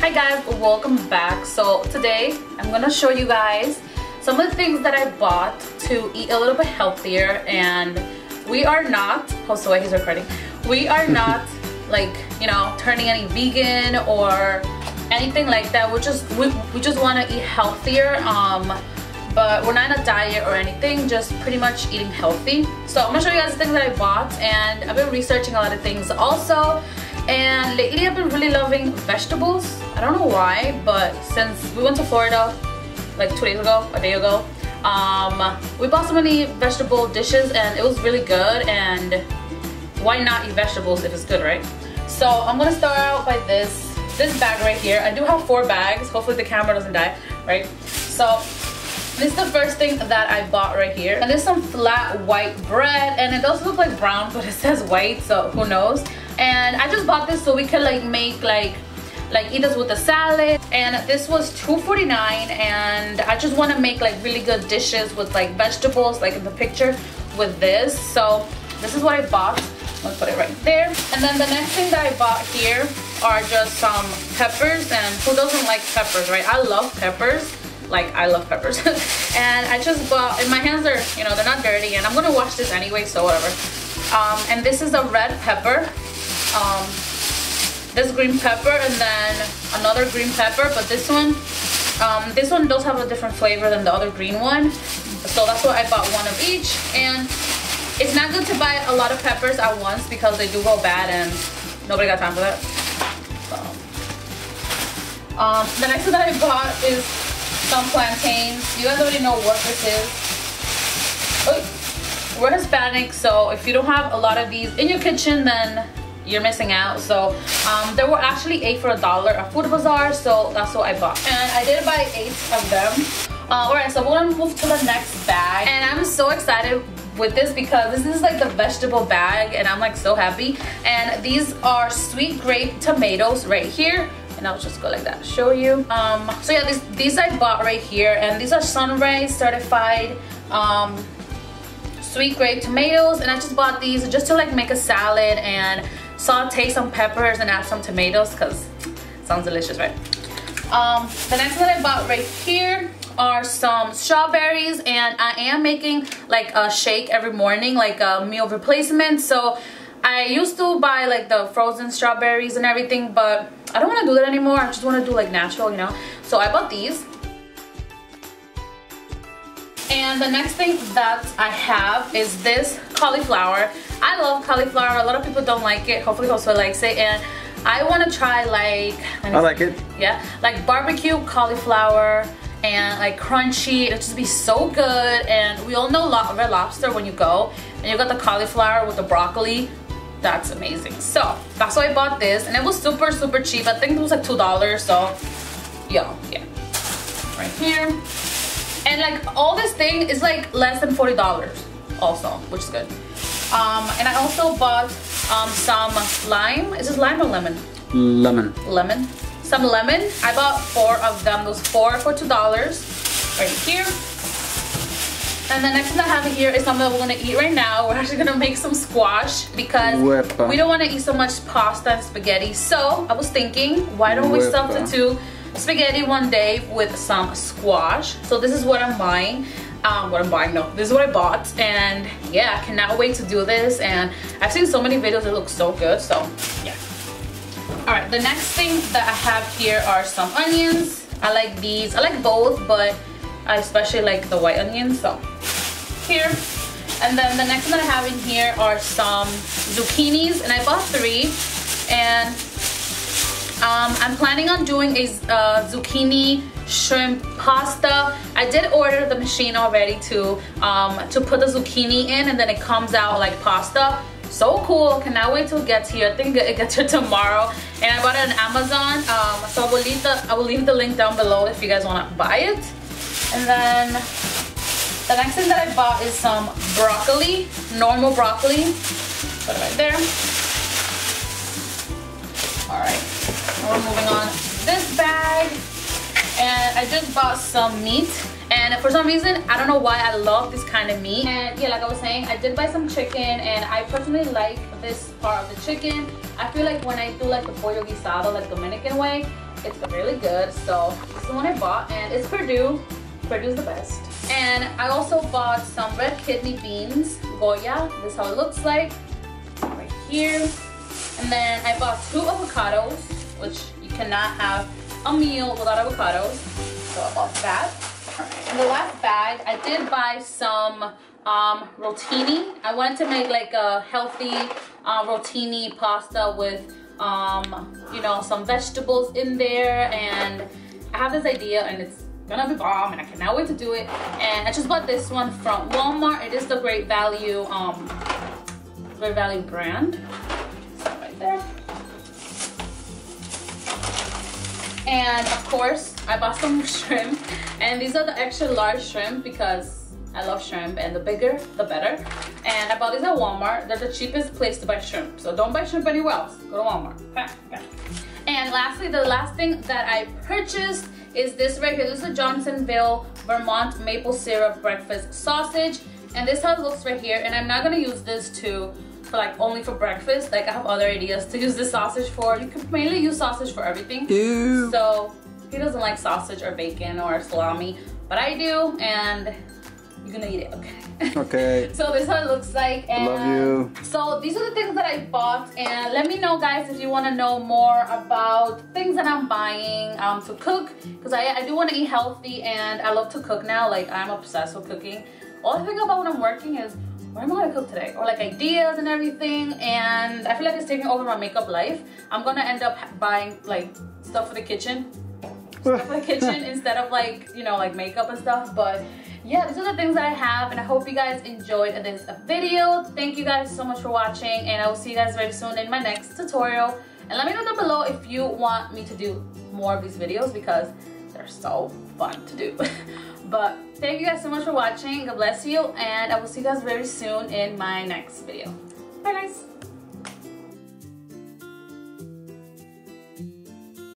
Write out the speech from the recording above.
Hi guys, welcome back. So today I'm gonna show you guys some of the things that I bought to eat a little bit healthier, and we are not, Josue, he's recording, we are not like, you know, turning any vegan or anything like that. We just want to eat healthier, but we're not on a diet or anything, just pretty much eating healthy. So I'm gonna show you guys the things that I bought, and I've been researching a lot of things also. And lately I've been really loving vegetables. I don't know why, but since we went to Florida like 2 days ago, a day ago, we bought so many vegetable dishes and it was really good, and why not eat vegetables if it's good, right? So I'm gonna start out by this bag right here. I do have 4 bags. Hopefully the camera doesn't die, right? So this is the first thing that I bought right here. And there's some flat white bread, and it does look like brown, but it says white, so who knows. And I just bought this so we could like make like eat this with a salad. And this was $2.49, and I just want to make like really good dishes with like vegetables like in the picture with this. So this is what I bought. I'm gonna put it right there. And then the next thing that I bought here are just some peppers, and who doesn't like peppers, right? I love peppers. Like, I love peppers. And I just bought, and my hands are, you know, they're not dirty, and I'm gonna wash this anyway, so whatever. And this is a red pepper. This green pepper, and then another green pepper, but this one does have a different flavor than the other green one. So that's why I bought one of each. And it's not good to buy a lot of peppers at once because they do go bad and nobody got time for that. So, the next thing that I bought is some plantains. You guys already know what this is. Oh, we're Hispanic, so if you don't have a lot of these in your kitchen, then you're missing out. So there were actually 8 for $1 at Food Bazaar, so that's what I bought. And I did buy 8 of them. Alright, so we're gonna move to the next bag. And I'm so excited with this because this is like the vegetable bag, and I'm like so happy. And these are sweet grape tomatoes right here. And I'll just go like that, show you. So yeah, these I bought right here, and these are Sunrise certified sweet grape tomatoes. And I just bought these just to like make a salad and saute some peppers and add some tomatoes because it sounds delicious, right? The next one I bought right here are some strawberries, and I am making like a shake every morning, like a meal replacement. So I used to buy like the frozen strawberries and everything, but I don't want to do that anymore. I just want to do like natural, you know. So I bought these. And the next thing that I have is this cauliflower. I love cauliflower. A lot of people don't like it. Hopefully Josue likes it. And I want to try like... I like it. Yeah. Like barbecue cauliflower and like crunchy. It'll just be so good. And we all know Red Lobster when you go. And you got the cauliflower with the broccoli. That's amazing. So that's why I bought this. And it was super, super cheap. I think it was like $2. So yeah. Right here. And like all this thing is like less than $40 also, which is good. And I also bought some lime. Is this lime or lemon? Lemon. Lemon. Some lemon. I bought 4 of them. Those 4 for $2 right here. And the next thing I have here is something that we're gonna eat right now. We're actually gonna make some squash because we don't want to eat so much pasta and spaghetti. So I was thinking, why don't we substitute spaghetti one day with some squash? So this is what I'm buying. This is what I bought, and yeah, I cannot wait to do this. And I've seen so many videos that look so good, so yeah. All right, the next thing that I have here are some onions. I like these. I like both, but I especially like the white onions, so here. And then the next thing that I have in here are some zucchinis, and I bought 3. And I'm planning on doing a zucchini shrimp pasta. I did order the machine already to put the zucchini in, and then it comes out like pasta. So cool. Cannot wait till it gets here. I think it gets here tomorrow. And I bought it on Amazon. So I will leave the link down below if you guys want to buy it. And then the next thing that I bought is some broccoli, normal broccoli. Put it right there. Alright, now we're moving on to this bag. And I just bought some meat. And for some reason, I don't know why, I love this kind of meat. And yeah, like I was saying, I did buy some chicken, and I personally like this part of the chicken. I feel like when I do like the pollo guisado, like Dominican way, It's really good. So this is the one I bought, and it's Purdue's the best. And I also bought some red kidney beans, Goya. This is how it looks like right here. And then I bought 2 avocados, which you cannot have a meal without avocados. So I bought that. In the last bag, I did buy some rotini. I wanted to make like a healthy rotini pasta with you know, some vegetables in there, and I have this idea and it's gonna be bomb and I cannot wait to do it. And I just bought this one from Walmart. It is the Great Value brand. So right there. And of course, I bought some shrimp, and these are the extra large shrimp because I love shrimp, and the bigger the better. And I bought these at Walmart. They're the cheapest place to buy shrimp, so don't buy shrimp anywhere else. Go to Walmart. Okay. And lastly, the last thing that I purchased is this right here. This is a Johnsonville Vermont maple syrup breakfast sausage, and this is how it looks right here. And I'm not gonna use this for like only for breakfast. Like I have other ideas to use this sausage for. You can mainly use sausage for everything. Ew. So he doesn't like sausage or bacon or salami, but I do, and you're gonna eat it, okay? Okay. So this is how it looks like, and love you. So these are the things that I bought, and let me know, guys, if you want to know more about things that I'm buying to cook, because I do want to eat healthy, and I love to cook now. Like, I'm obsessed with cooking. All I think about when I'm working is, what am I gonna cook today? Or like ideas and everything, and I feel like it's taking over my makeup life. I'm gonna end up buying like stuff for the kitchen. Instead of like, you know, like makeup and stuff. But yeah, these are the things that I have, and I hope you guys enjoyed this video. Thank you guys so much for watching, and I will see you guys very soon in my next tutorial. And let me know down below if you want me to do more of these videos, because they're so fun to do. But thank you guys so much for watching. God bless you, and I will see you guys very soon in my next video. Bye guys.